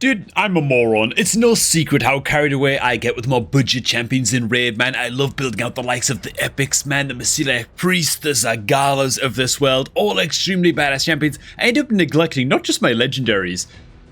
Dude, I'm a moron. It's no secret how carried away I get with more budget champions in Raid, man. I love building out the likes of the Epics, man, the Mesila Priests, the Zagalas of this world, all extremely badass champions. I end up neglecting not just my legendaries,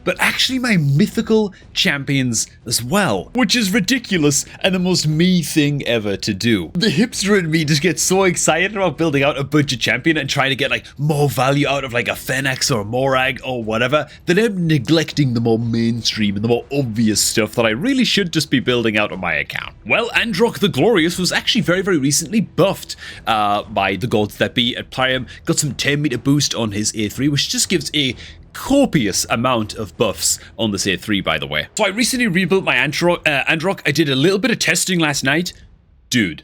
but actually my mythical champions as well, which is ridiculous and the most me thing ever to do. The hipster in me just gets so excited about building out a budget champion and trying to get like more value out of like a Fennex or a Morag or whatever, that I'm neglecting the more mainstream and the more obvious stuff that I really should just be building out on my account. Well, Androck the Glorious was actually very recently buffed by the gods that be at Priam. Got some 10 meter boost on his A3, which just gives a copious amount of buffs on this A3, by the way. So I recently rebuilt my Androck. I did a little bit of testing last night. Dude,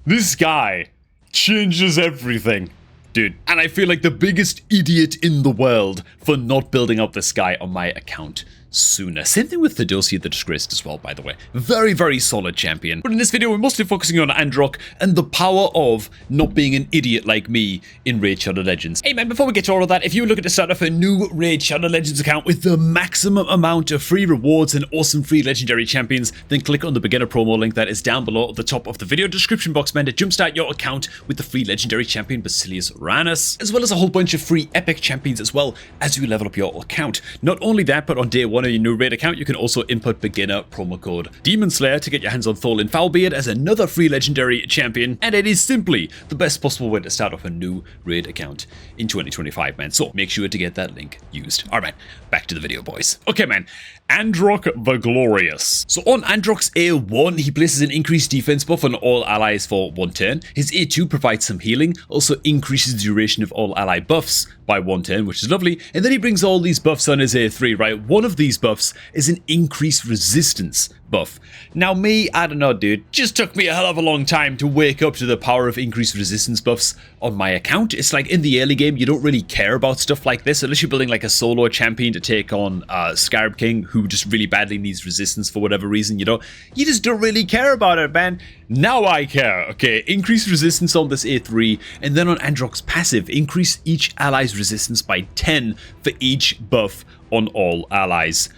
this guy changes everything. Dude, and I feel like the biggest idiot in the world for not building up this guy on my account sooner. Same thing with Theodosia the Disgraced as well, by the way. Very solid champion. But in this video, we're mostly focusing on Androck and the power of not being an idiot like me in Raid Shadow Legends. Hey man, before we get to all of that, if you're looking to start off a new Raid Shadow Legends account with the maximum amount of free rewards and awesome free legendary champions, then click on the beginner promo link that is down below at the top of the video description box, man, to jumpstart your account with the free legendary champion Basilius Ranus, as well as a whole bunch of free epic champions as well as you level up your account. Not only that, but on day one of your new raid account, you can also input beginner promo code Demon Slayer to get your hands on Thorlin Foulbeard as another free legendary champion, and it is simply the best possible way to start off a new raid account in 2025, man. So make sure to get that link used. All right, back to the video, boys. Okay, man. Androck the Glorious. So on Androck's A1, he places an increased defense buff on all allies for 1 turn. His A2 provides some healing, also increases the duration of all ally buffs by 1 turn, which is lovely. And then he brings all these buffs on his A3, right? One of these buffs is an increased resistance buff. Now me, I don't know, dude, just took me a hell of a long time to wake up to the power of increased resistance buffs on my account. It's like in the early game, you don't really care about stuff like this unless you're building like a solo champion to take on Scarab King, who just really badly needs resistance for whatever reason, you know? You just don't really care about it, man. Now I care, okay? Increase resistance on this A3, and then on Androck's passive, increase each ally's resistance by 10 for each buff on all allies.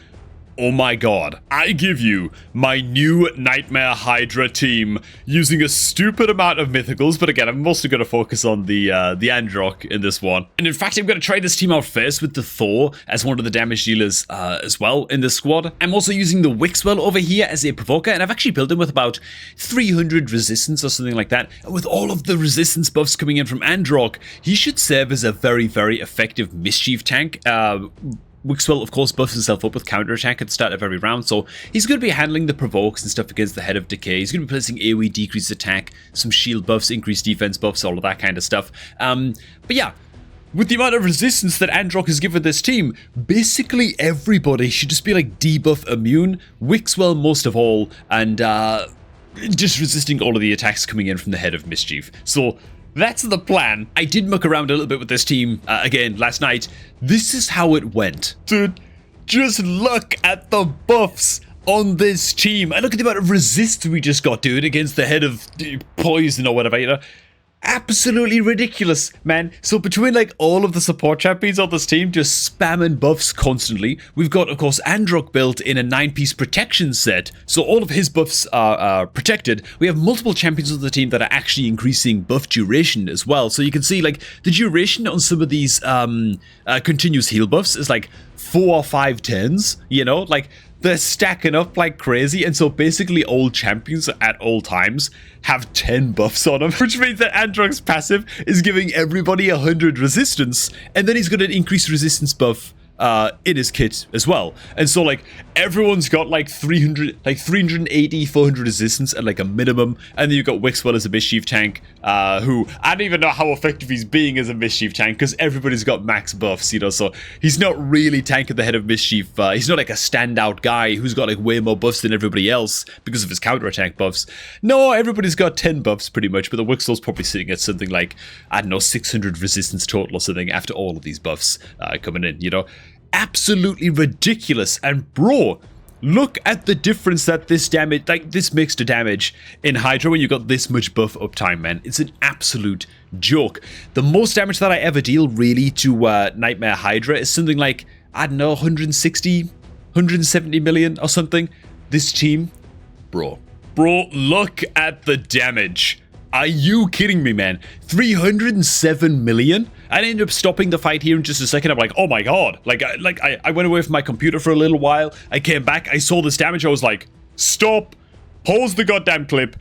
Oh my god, I give you my new Nightmare Hydra team using a stupid amount of mythicals, but again, I'm mostly going to focus on the Androck in this one. And in fact, I'm going to try this team out first with the Thor as one of the damage dealers as well in this squad. I'm also using the Wixwell over here as a provoker, and I've actually built him with about 300 resistance or something like that. And with all of the resistance buffs coming in from Androck, he should serve as a very effective mischief tank. Wixwell, of course, buffs himself up with counterattack at the start of every round, so he's going to be handling the provokes and stuff against the Head of Decay. He's going to be placing AoE decreased attack, some shield buffs, increased defense buffs, all of that kind of stuff. But yeah, with the amount of resistance that Androck has given this team, basically everybody should just be like debuff immune, Wixwell most of all, and just resisting all of the attacks coming in from the Head of Mischief. So that's the plan. I did muck around a little bit with this team again last night. This is how it went. Dude, just look at the buffs on this team. And look at the amount of resist we just got, dude, against the Head of Poison or whatever, you know. Absolutely ridiculous, man. So between like all of the support champions on this team just spamming buffs constantly, we've got, of course, Androck built in a 9-piece protection set, so all of his buffs are protected. We have multiple champions on the team that are actually increasing buff duration as well. So you can see like the duration on some of these continuous heal buffs is like 4 or 5 turns, you know, like they're stacking up like crazy, and so basically all champions at all times have 10 buffs on them, which means that Androck's passive is giving everybody 100 resistance, and then he's got an increased resistance buff in his kit as well. And so like everyone's got like 380, 400 resistance at like a minimum, and then you've got Wixwell as a mischief tank, who I don't even know how effective he's being as a mischief tank because everybody's got max buffs, you know, so he's not really tanking the Head of Mischief. He's not like a standout guy who's got like way more buffs than everybody else because of his counterattack buffs. No, everybody's got 10 buffs pretty much, but the Wixwell's probably sitting at something like, I don't know, 600 resistance total or something after all of these buffs coming in, you know. Absolutely ridiculous. And bro, look at the difference that this damage, like this makes to damage in Hydra when you got this much buff uptime, man. It's an absolute joke. The most damage that I ever deal really to Nightmare Hydra is something like, I don't know, 160 170 million or something. This team, bro, look at the damage. Are you kidding me, man? 307 million? I ended up stopping the fight here in just a second. I'm like, oh my god. I went away from my computer for a little while. I came back. I saw this damage. I was like, stop. Pause the goddamn clip.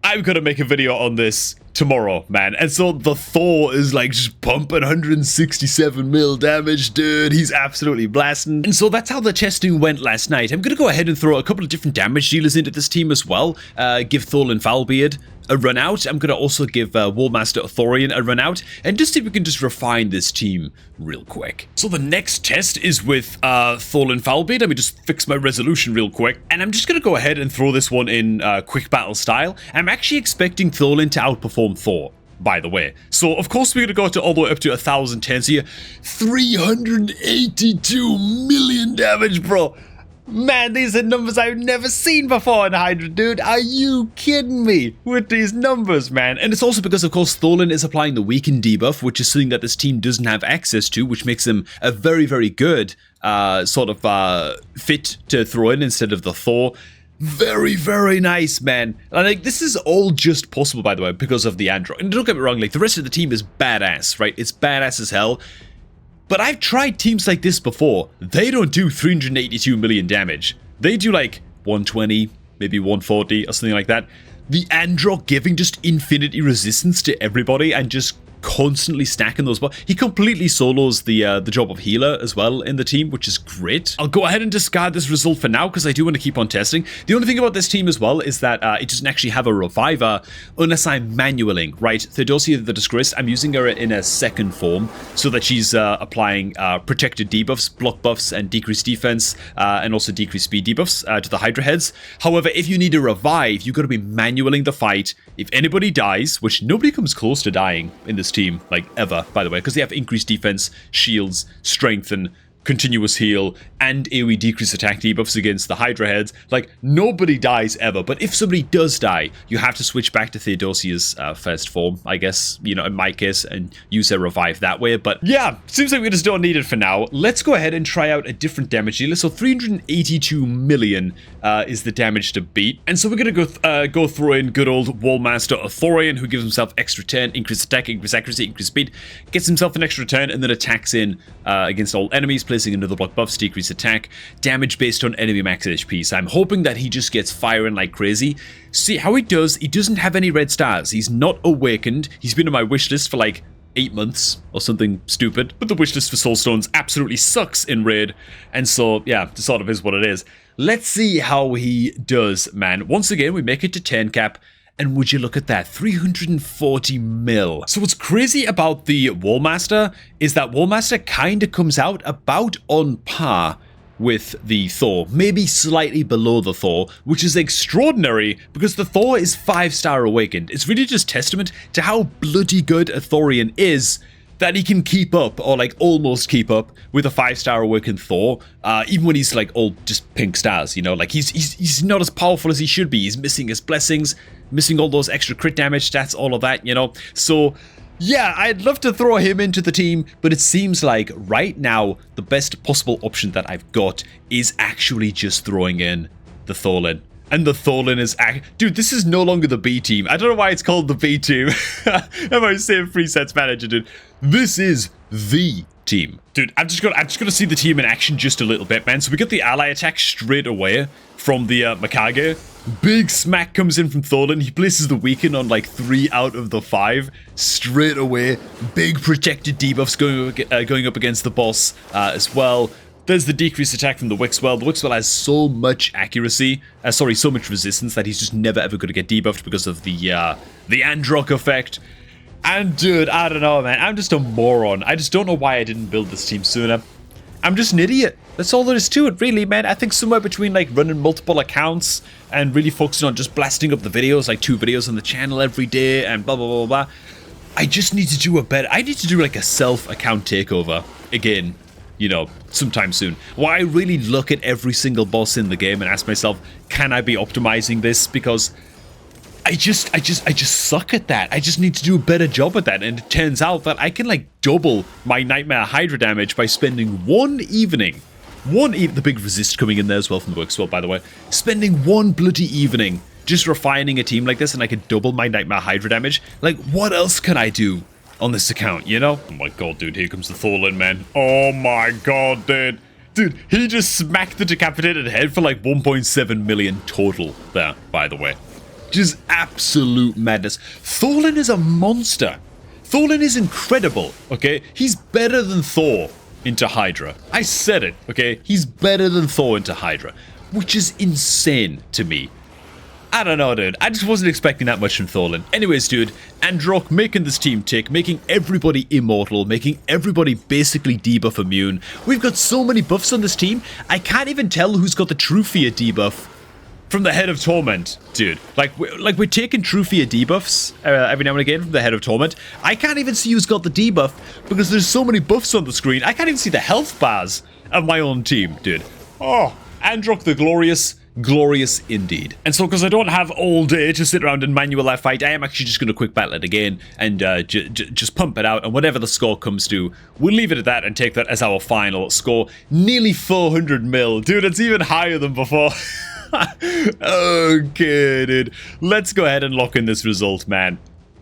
I'm gonna make a video on this tomorrow, man. And so the Thor is like just pumping 167 mil damage, dude. He's absolutely blasting. And so that's how the testing went last night. I'm gonna go ahead and throw a couple of different damage dealers into this team as well. Give Thorlin Foulbeard a run out. I'm gonna also give Warmaster Thorian a run out, and just see if we can just refine this team real quick. So the next test is with Thorlin Foulbeard. Let me just fix my resolution real quick, and I'm just gonna go ahead and throw this one in quick battle style. I'm actually expecting Thorlin to outperform Thor, by the way. So of course we're gonna go to all the way up to 1,000 turns here. 382 million damage, bro. Man, these are numbers I've never seen before in HYDRA, dude. Are you kidding me with these numbers, man? And it's also because, of course, Thorlin is applying the weaken debuff, which is something that this team doesn't have access to, which makes him a very, very good fit to throw in instead of the Thor. Very, very nice, man. And like, this is all just possible, by the way, because of the Android. And don't get me wrong, like, the rest of the team is badass, right? It's badass as hell. But I've tried teams like this before. They don't do 382 million damage. They do like 120, maybe 140 or something like that. The Android giving just infinity resistance to everybody and just constantly stacking those. He completely solos the job of healer as well in the team, which is great. I'll go ahead and discard this result for now because I do want to keep on testing. The only thing about this team as well is that it doesn't actually have a reviver unless I'm manualing, right? Theodosia the Disgraced, I'm using her in a second form so that she's applying protected debuffs, block buffs, and decreased defense, and also decreased speed debuffs to the Hydra heads. However, if you need a revive, you've got to be manualing the fight. If anybody dies, which nobody comes close to dying in this team, like ever, by the way, because they have increased defense, shields, strength, and continuous heal, and AoE decrease attack debuffs against the Hydra heads. Like, nobody dies ever, but if somebody does die, you have to switch back to Theodosia's first form, I guess, you know, in my case, and use their revive that way. But yeah, seems like we just don't need it for now. Let's go ahead and try out a different damage dealer. So 382 million is the damage to beat. And so we're gonna go throw in good old Wallmaster Thorian, who gives himself extra turn, increased attack, increased accuracy, increased speed, gets himself an extra turn, and then attacks in against all enemies, placing another block buffs, decreased attack, damage based on enemy max HP. So I'm hoping that he just gets firing like crazy. See how he does. He doesn't have any red stars. He's not awakened. He's been on my wish list for like 8 months or something stupid. But the wish list for Soulstones absolutely sucks in Raid. And so, yeah, it sort of is what it is. Let's see how he does, man. Once again, we make it to 10 cap. And would you look at that, 340 mil. So what's crazy about the Wallmaster is that Wallmaster kind of comes out about on par with the Thor, maybe slightly below the Thor, which is extraordinary because the Thor is 5-star awakened. It's really just testament to how bloody good a Thorian is that he can keep up, or like almost keep up, with a 5-star awakened Thor, even when he's like all just pink stars, you know, like he's not as powerful as he should be. He's missing his blessings, missing all those extra crit damage stats, all of that, you know. So yeah, I'd love to throw him into the team, but it seems like right now the best possible option that I've got is actually just throwing in the Thorlin. And the Thorlin is... Dude, this is no longer the B team. I don't know why it's called the B team. I'm always saying presets manager, dude. This is the team. Dude, I'm just gonna see the team in action just a little bit, man. So we get the ally attack straight away from the Mikage. Big smack comes in from Thorlin. He places the weaken on like 3 out of the 5 straight away. Big protected debuffs going up against the boss as well. There's the decreased attack from the Wixwell. The Wixwell has so much accuracy, so much resistance that he's just never ever going to get debuffed because of the Androck effect. And dude, I don't know, man. I'm just a moron. I just don't know why I didn't build this team sooner. I'm just an idiot. That's all there is to it, really, man. I think somewhere between like running multiple accounts and really focusing on just blasting up the videos, like 2 videos on the channel every day and blah, blah, blah, blah. I just need to do a better... I need to do like a self-account takeover again, you know, sometime soon. Where I really look at every single boss in the game and ask myself, can I be optimizing this? Because I just suck at that. I just need to do a better job at that. And it turns out that I can like double my Nightmare Hydra damage by spending 1 evening the big resist coming in there as well from the work spot, by the way. Spending one bloody evening just refining a team like this, and I could double my Nightmare Hydra damage. Like, what else can I do on this account, you know? Oh my god, dude, here comes the Thorlin, man. Oh my god, dude. Dude, he just smacked the decapitated head for like 1.7 million total there, by the way. Just absolute madness. Thorlin is a monster. Thorlin is incredible, okay? He's better than Thor into Hydra. I said it, okay? He's better than Thor into Hydra, which is insane to me. I don't know, dude. I just wasn't expecting that much from Thorlin. Anyways, dude, Androck making this team tick, making everybody immortal, making everybody basically debuff immune. We've got so many buffs on this team, I can't even tell who's got the True Fear debuff from the Head of Torment, dude. Like we're taking True Fear debuffs every now and again from the Head of Torment. I can't even see who's got the debuff because there's so many buffs on the screen. I can't even see the health bars of my own team, dude. Oh, Androck the Glorious. Glorious indeed. And so because I don't have all day to sit around and manual that fight, I am actually just going to quick battle it again and just pump it out, and whatever the score comes to, we'll leave it at that and take that as our final score. Nearly 400 mil. Dude, it's even higher than before. Okay, dude. Let's go ahead and lock in this result, man.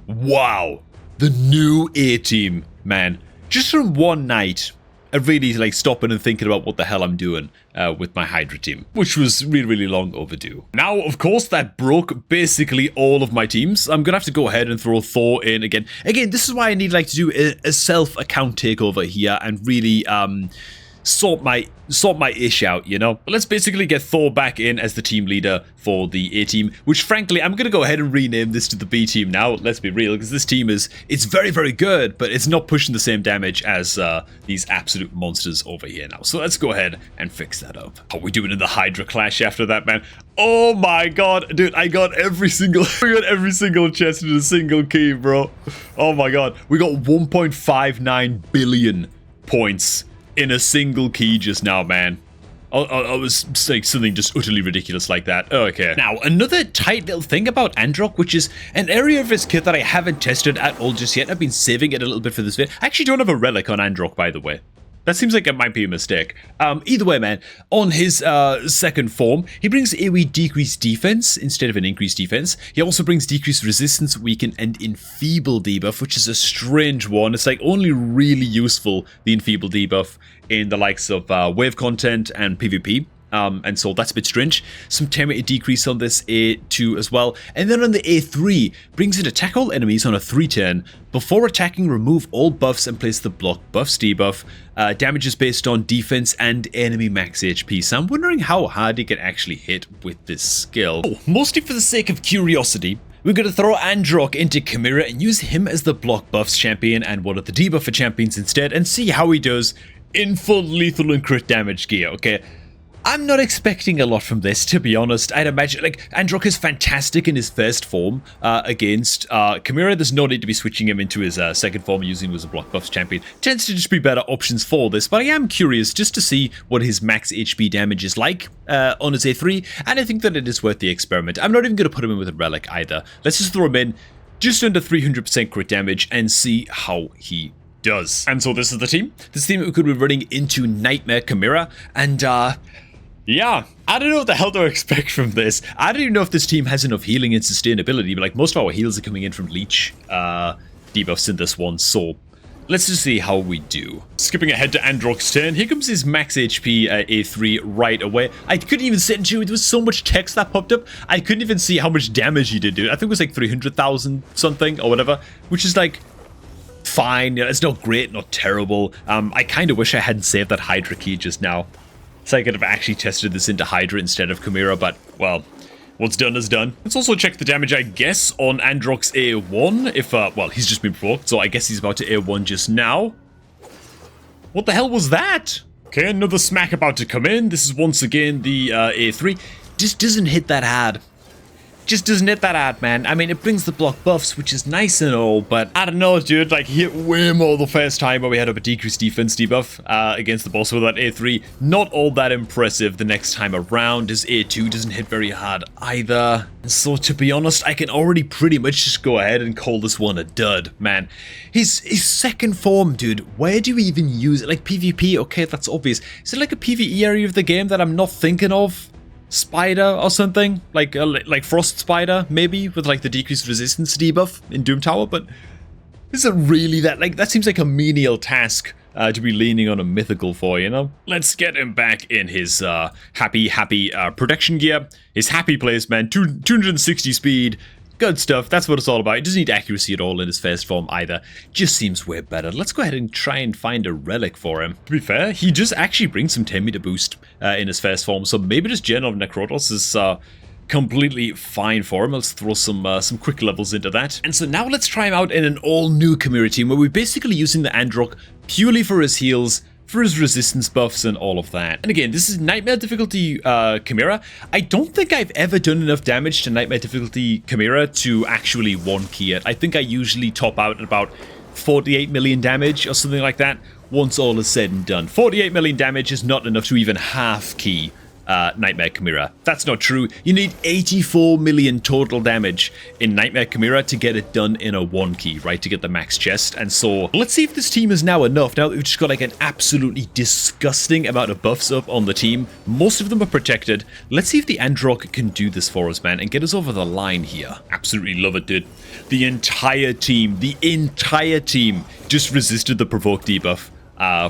Wow. The new A team, man. Just from one night, I really like stopping and thinking about what the hell I'm doing with my Hydra team, which was really, really long overdue. Now, of course, that broke basically all of my teams. I'm gonna have to go ahead and throw Thor in again. Again, this is why I need like to do a self-account takeover here and really sort my ish out, you know? But let's basically get Thor back in as the team leader for the A team, which frankly, I'm gonna go ahead and rename this to the B team now, let's be real, because this team it's very, very good, but it's not pushing the same damage as these absolute monsters over here now. So let's go ahead and fix that up. How are we doing in the Hydra Clash after that, man? Oh my god, dude, I got every single chest in a single key, bro. Oh my god, we got 1.59 billion points in a single key just now, man. I was saying something just utterly ridiculous like that. Okay. Now, another tight little thing about Androck, which is an area of his kit that I haven't tested at all just yet. I've been saving it a little bit for this video. I actually don't have a relic on Androck, by the way. That seems like it might be a mistake. Either way, man, on his second form, he brings AoE decreased defense instead of an increased defense. He also brings decreased resistance, weaken, and enfeeble debuff, which is a strange one. It's like only really useful, the enfeeble debuff, in the likes of wave content and PvP. And so that's a bit strange. Some temporary decrease on this A2 as well. And then on the A3, brings in attack all enemies on a 3-turn. Before attacking, remove all buffs and place the block buffs debuff. Damage is based on defense and enemy max HP. So I'm wondering how hard he can actually hit with this skill. Oh, mostly for the sake of curiosity, we're going to throw Androck into Chimera and use him as the block buffs champion and one of the debuffer champions instead, and see how he does in full lethal and crit damage gear, okay? I'm not expecting a lot from this, to be honest. I'd imagine, like, Androck is fantastic in his first form against Chimera. There's no need to be switching him into his second form, using him as a block buffs champion. Tends to just be better options for this, but I am curious just to see what his max HP damage is like on his A3, and I think that it is worth the experiment. I'm not even going to put him in with a relic either. Let's just throw him in just under 300% crit damage and see how he does. And so this is the team. This team we could be running into Nightmare Chimera, and yeah, I don't know what the hell to expect from this. I don't even know if this team has enough healing and sustainability, but like most of our heals are coming in from Leech debuffs in this one, so let's just see how we do. Skipping ahead to Androck's turn, here comes his max HP A3 right away. I couldn't even sit into it. There was so much text that popped up, I couldn't even see how much damage he did do. I think it was like 300,000 something or whatever, which is like fine. You know, it's not great, not terrible. I kind of wish I hadn't saved that Hydra key just now, so I could have actually tested this into Hydra instead of Chimera, but, well, what's done is done. Let's also check the damage, I guess, on Androck's A1, if, well, he's just been provoked, so I guess he's about to A1 just now. What the hell was that? Okay, another smack about to come in. This is once again the A3. Just doesn't hit that hard. just doesn't hit that hard, man. I mean, it brings the block buffs, which is nice and all, but I don't know, dude. Like, he hit way more the first time where we had up a decreased defense debuff against the boss with that A3. Not all that impressive the next time around. His A2 doesn't hit very hard either. So, to be honest, I can already pretty much just go ahead and call this one a dud, man. His second form, dude, where do you even use it? Like, PvP? Okay, that's obvious. Is it like a PvE area of the game that I'm not thinking of? Spider or something, like Frost Spider, maybe, with like the decreased resistance debuff in Doom Tower, but is it really that? Like, that seems like a menial task to be leaning on a mythical for, you know? Let's get him back in his happy protection gear, his happy place, man. 260 speed. Good stuff, that's what it's all about. He doesn't need accuracy at all in his first form either. Just seems way better. Let's go ahead and try and find a relic for him. To be fair, he just actually brings some 10 meter boost in his first form, so maybe just Gen of Necrotos is completely fine for him. Let's throw some quick levels into that. And so now let's try him out in an all-new Chimera team where we're basically using the Androck purely for his heals, for his resistance buffs and all of that. And again, this is Nightmare difficulty Chimera. I don't think I've ever done enough damage to Nightmare difficulty Chimera to actually one key it. I think I usually top out at about 48 million damage or something like that once all is said and done. 48 million damage is not enough to even half key Nightmare Chimera. That's not true. You need 84 million total damage in Nightmare Chimera to get it done in a one key, right? To get the max chest. And so let's see if this team is now enough. Now that we've just got like an absolutely disgusting amount of buffs up on the team. Most of them are protected. Let's see if the Androck can do this for us, man, and get us over the line here. Absolutely love it, dude. The entire team just resisted the provoke debuff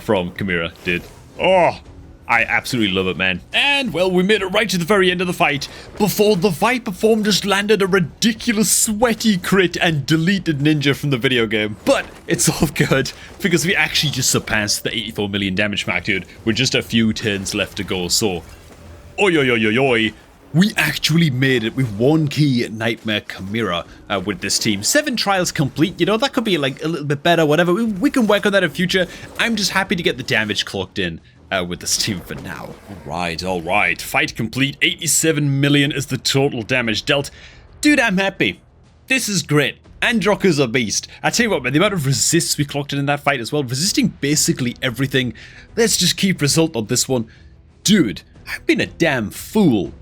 from Chimera, dude. Oh, I absolutely love it, man. And, well, we made it right to the very end of the fight before the Viper form just landed a ridiculous sweaty crit and deleted Ninja from the video game. But it's all good because we actually just surpassed the 84 million damage mark, dude, with just a few turns left to go. So, oi, oi, oi, oi, oi. We actually made it with one key at Nightmare Chimera with this team. 7 trials complete, you know, that could be like a little bit better, whatever. We can work on that in future. I'm just happy to get the damage clocked in with this team for now. All right. Fight complete. 87 million is the total damage dealt. Dude, I'm happy. This is great. Androck is a beast. I tell you what, man, the amount of resists we clocked in that fight as well, resisting basically everything. Let's just keep result on this one. Dude, I've been a damn fool.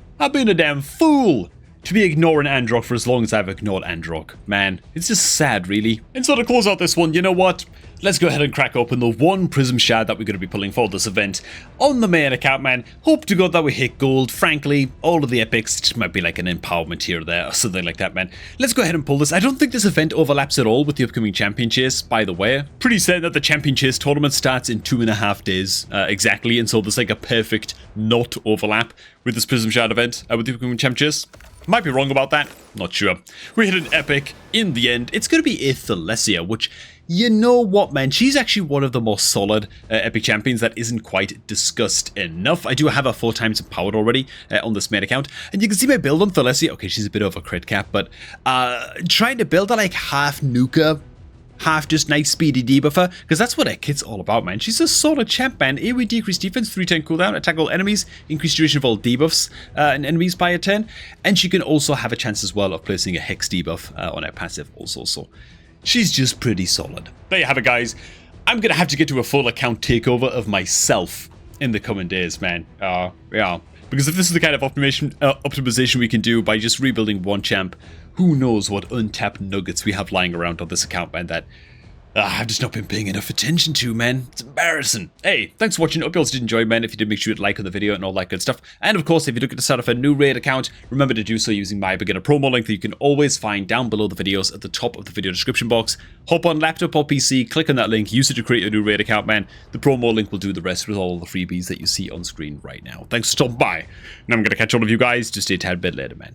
To be ignoring Androck for as long as I've ignored Androck. Man, it's just sad, really. And so to close out this one, you know what? Let's go ahead and crack open the one Prism Shard that we're going to be pulling for this event on the main account, man. Hope to God that we hit gold. Frankly, all of the epics just might be like an empowerment here or there or something like that, man. Let's go ahead and pull this. I don't think this event overlaps at all with the upcoming Champion Chase, by the way. Pretty certain that the Champion Chase tournament starts in 2.5 days exactly, and so there's like a perfect not overlap with this Prism Shard event with the upcoming Champion Chase. Might be wrong about that, not sure. We hit an epic in the end. It's going to be a Thalesia, which, you know what, man, she's actually one of the most solid epic champions that isn't quite discussed enough. I do have her 4 times empowered already on this main account, and you can see my build on Thalesia. Okay, she's a bit over crit cap, but trying to build her like half nuker, half just nice speedy debuffer, because that's what her kit's all about, man. She's a solid champ, man. AoE decreased defense, 3-turn cooldown, attack all enemies, increased duration of all debuffs and enemies by a turn, and she can also have a chance as well of placing a hex debuff on her passive also, so she's just pretty solid. There you have it, guys. I'm gonna have to get to a full account takeover of myself in the coming days, man. Yeah. Because if this is the kind of optimization we can do by just rebuilding one champ, who knows what untapped nuggets we have lying around on this account, man, that I've just not been paying enough attention to, man. It's embarrassing. Hey, thanks for watching. Hope you all did enjoy, man. If you did, make sure you like on the video and all that good stuff. And of course, if you're looking to start off a new raid account, remember to do so using my beginner promo link that you can always find down below the videos at the top of the video description box. Hop on laptop or PC, click on that link, use it to create a new raid account, man. The promo link will do the rest with all the freebies that you see on screen right now. Thanks for stopping by. And I'm going to catch all of you guys just a tad bit later, man.